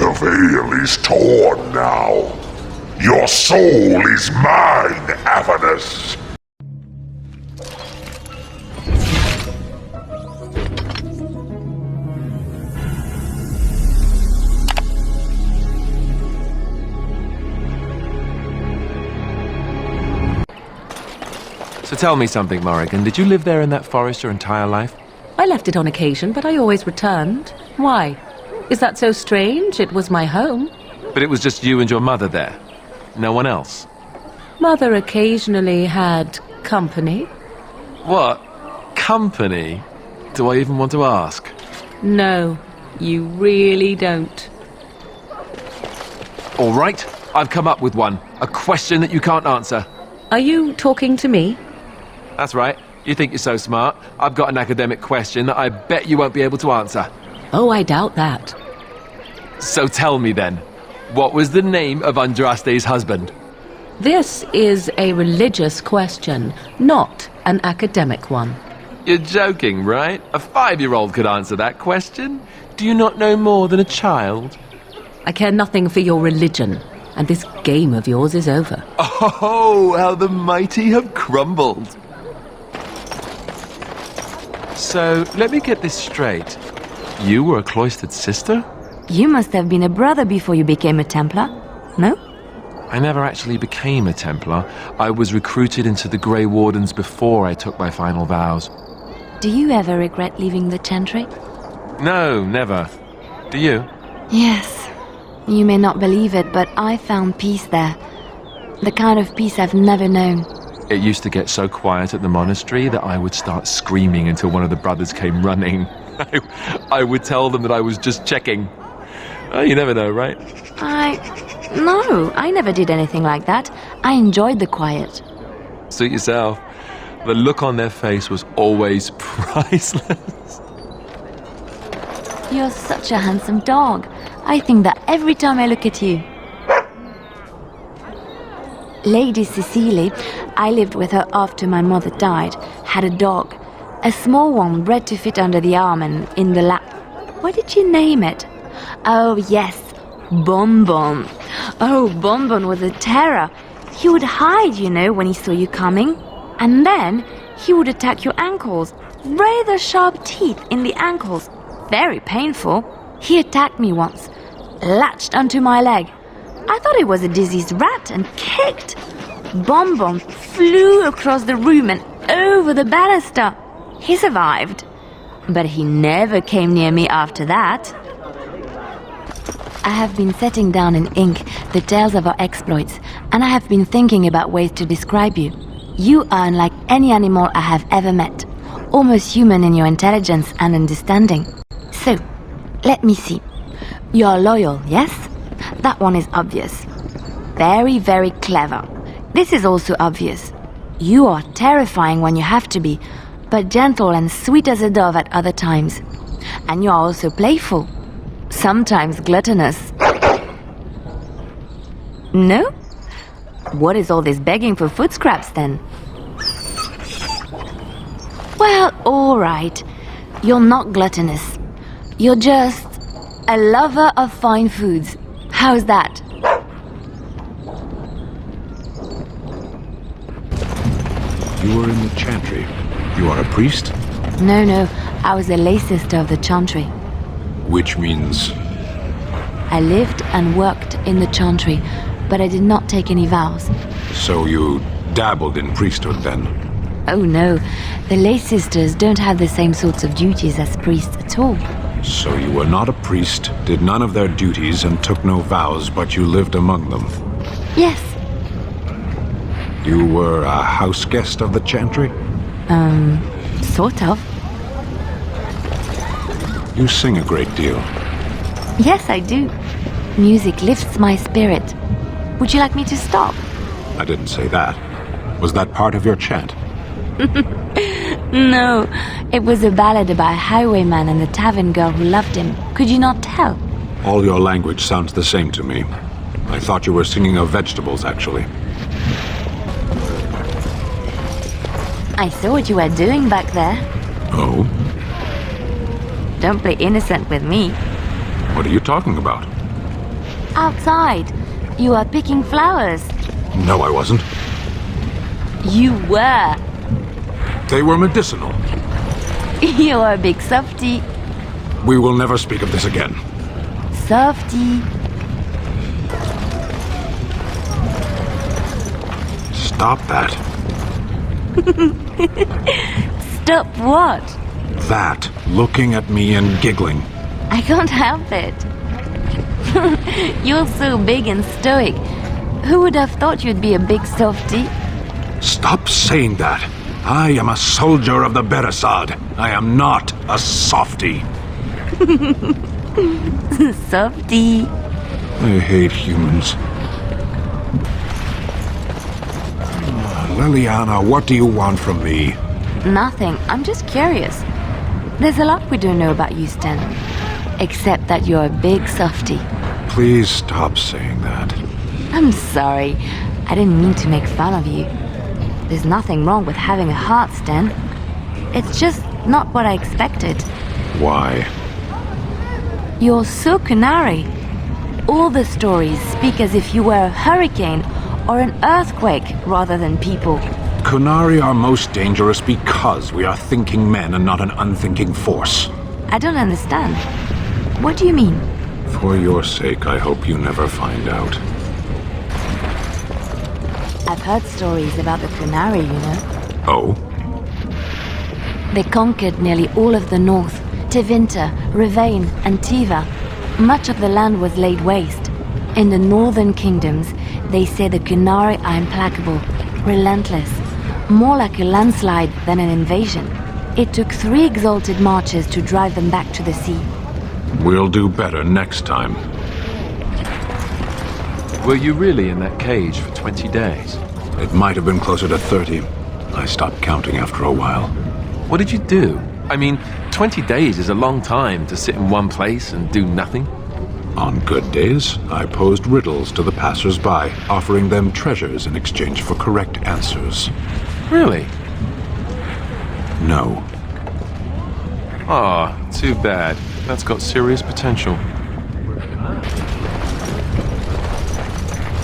The veil is torn now. Your soul is mine, Avernus. So tell me something, Morrigan. Did you live there in that forest your entire life? I left it on occasion, but I always returned. Why? Is that so strange? It was my home. But it was just you and your mother there? No one else? Mother occasionally had company. What? Company? Do I even want to ask? No, you really don't. All right, I've come up with one. A question that you can't answer. Are you talking to me? That's right. You think you're so smart. I've got an academic question that I bet you won't be able to answer. Oh, I doubt that. So tell me then, what was the name of Andraste's husband? This is a religious question, not an academic one. You're joking, right? A 5-year-old could answer that question. Do you not know more than a child? I care nothing for your religion, and this game of yours is over. Oh, how the mighty have crumbled. So, let me get this straight. You were a cloistered sister? You must have been a brother before you became a Templar, no? I never actually became a Templar. I was recruited into the Grey Wardens before I took my final vows. Do you ever regret leaving the Chantry? No, never. Do you? Yes. You may not believe it, but I found peace there. The kind of peace I've never known. It used to get so quiet at the monastery that I would start screaming until one of the brothers came running. I would tell them that I was just checking. Oh, you never know, right? No, I never did anything like that. I enjoyed the quiet. Suit yourself. The look on their face was always priceless. You're such a handsome dog. I think that every time I look at you. Lady Cecily, I lived with her after my mother died, had a dog. A small one bred to fit under the arm and in the lap. What did you name it? Oh, yes, Bonbon. Oh, Bonbon was a terror. He would hide, you know, when he saw you coming. And then he would attack your ankles. Rather sharp teeth in the ankles. Very painful. He attacked me once, latched onto my leg. I thought it was a diseased rat and kicked. Bonbon flew across the room and over the banister. He survived, but he never came near me after that. I have been setting down in ink the tales of our exploits, and I have been thinking about ways to describe you. You are unlike any animal I have ever met, almost human in your intelligence and understanding. So, let me see. You are loyal, yes? That one is obvious. Very, very clever. This is also obvious. You are terrifying when you have to be, but gentle and sweet as a dove at other times. And you are also playful. Sometimes gluttonous. No? What is all this begging for food scraps then? Well, all right. You're not gluttonous. You're just a lover of fine foods. How's that? You were in the Chantry. You are a priest? No. I was a lay sister of the Chantry. Which means... I lived and worked in the Chantry, but I did not take any vows. So you dabbled in priesthood then? Oh no, the lay sisters don't have the same sorts of duties as priests at all. So you were not a priest, did none of their duties, and took no vows, but you lived among them? Yes. You were a house guest of the Chantry? Sort of. You sing a great deal. Yes, I do. Music lifts my spirit. Would you like me to stop? I didn't say that. Was that part of your chant? No, it was a ballad about a highwayman and the tavern girl who loved him. Could you not tell? All your language sounds the same to me. I thought you were singing of vegetables, actually. I saw what you were doing back there. Oh? Don't play innocent with me. What are you talking about? Outside. You are picking flowers. No, I wasn't. You were. They were medicinal. You're a big softie. We will never speak of this again. Softie. Stop that. Stop what? That. Looking at me and giggling. I can't help it. You're so big and stoic. Who would have thought you'd be a big softie? Stop saying that. I am a soldier of the Beresad. I am not a softie. Softie. I hate humans. Liliana, what do you want from me? Nothing. I'm just curious. There's a lot we don't know about you, Sten. Except that you're a big softie. Please stop saying that. I'm sorry. I didn't mean to make fun of you. There's nothing wrong with having a heart, Sten. It's just not what I expected. Why? You're so canary. All the stories speak as if you were a hurricane or an earthquake rather than people. Kunari are most dangerous because we are thinking men and not an unthinking force. I don't understand. What do you mean? For your sake, I hope you never find out. I've heard stories about the Kunari, you know. Oh? They conquered nearly all of the north, Tevinter, Rivain, and Tiva. Much of the land was laid waste. In the northern kingdoms, they say the Kunari are implacable, relentless, more like a landslide than an invasion. It took 3 exalted marches to drive them back to the sea. We'll do better next time. Were you really in that cage for 20 days? It might have been closer to 30. I stopped counting after a while. What did you do? I mean, 20 days is a long time to sit in one place and do nothing. On good days, I posed riddles to the passers-by, offering them treasures in exchange for correct answers. Really? No. Ah, too bad. That's got serious potential.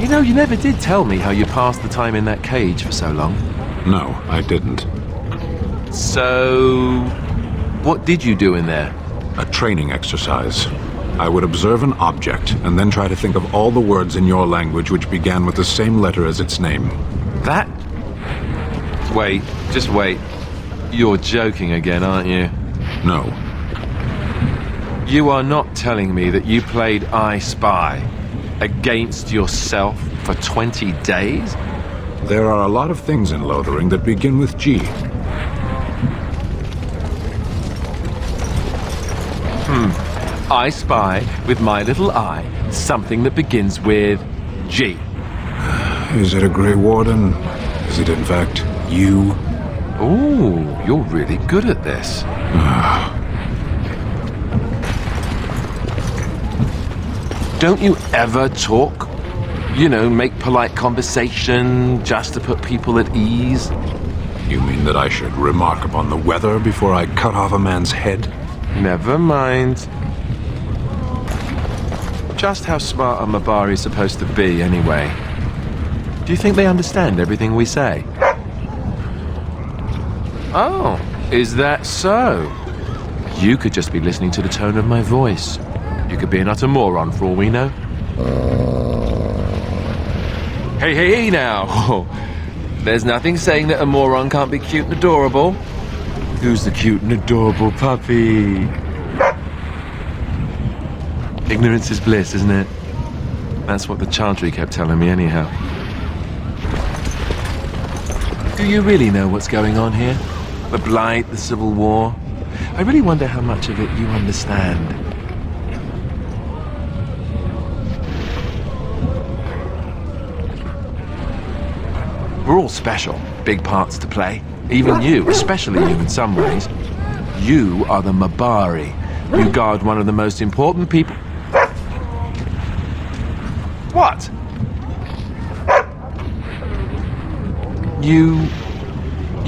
You know, you never did tell me how you passed the time in that cage for so long. No, I didn't. So, what did you do in there? A training exercise. I would observe an object and then try to think of all the words in your language which began with the same letter as its name. That? Wait, just wait. You're joking again, aren't you? No. You are not telling me that you played I Spy against yourself for 20 days? There are a lot of things in Lothering that begin with G. I spy with my little eye something that begins with G. Is it a Grey Warden? Is it in fact you? Ooh, you're really good at this. Don't you ever talk? You know, make polite conversation just to put people at ease? You mean that I should remark upon the weather before I cut off a man's head? Never mind. Just how smart a Mabari is supposed to be, anyway? Do you think they understand everything we say? Oh, is that so? You could just be listening to the tone of my voice. You could be an utter moron for all we know. Hey, now! There's nothing saying that a moron can't be cute and adorable. Who's the cute and adorable puppy? Ignorance is bliss, isn't it? That's what the Chantry kept telling me anyhow. Do you really know what's going on here? The Blight, the Civil War? I really wonder how much of it you understand. We're all special, big parts to play. Even you, especially you in some ways. You are the Mabari. You guard one of the most important people. What? You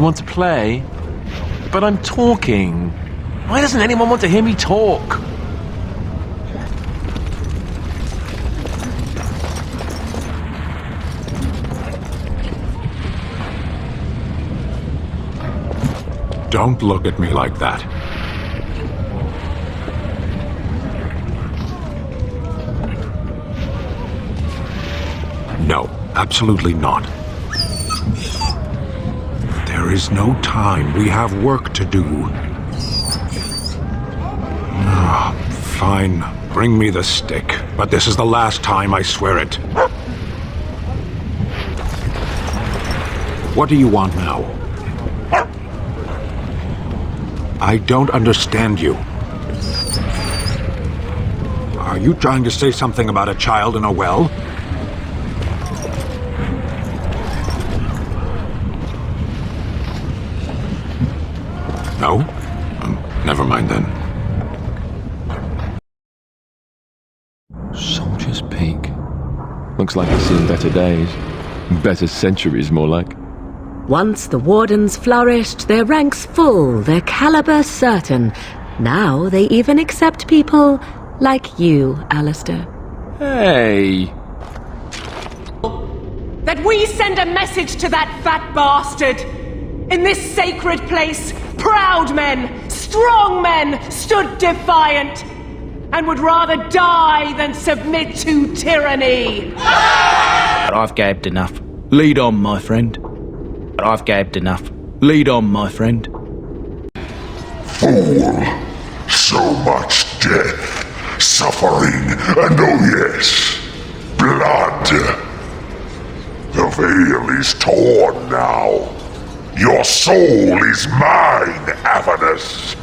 want to play? But I'm talking. Why doesn't anyone want to hear me talk? Don't look at me like that. No, absolutely not. There is no time. We have work to do. Fine. Bring me the stick. But this is the last time, I swear it. What do you want now? I don't understand you. Are you trying to say something about a child in a well? No? Never mind then. Soldier's Peak. Looks like it's seen better days. Better centuries, more like. Once the wardens flourished, their ranks full, their caliber certain. Now they even accept people like you, Alistair. Hey! That we send a message to that fat bastard. In this sacred place, proud men, strong men stood defiant and would rather die than submit to tyranny. I've gabbed enough. Lead on, my friend. I've gabbed enough. Lead on, my friend. Fool! So much death, suffering, and oh yes, blood. The veil is torn now. Your soul is mine, Avernus.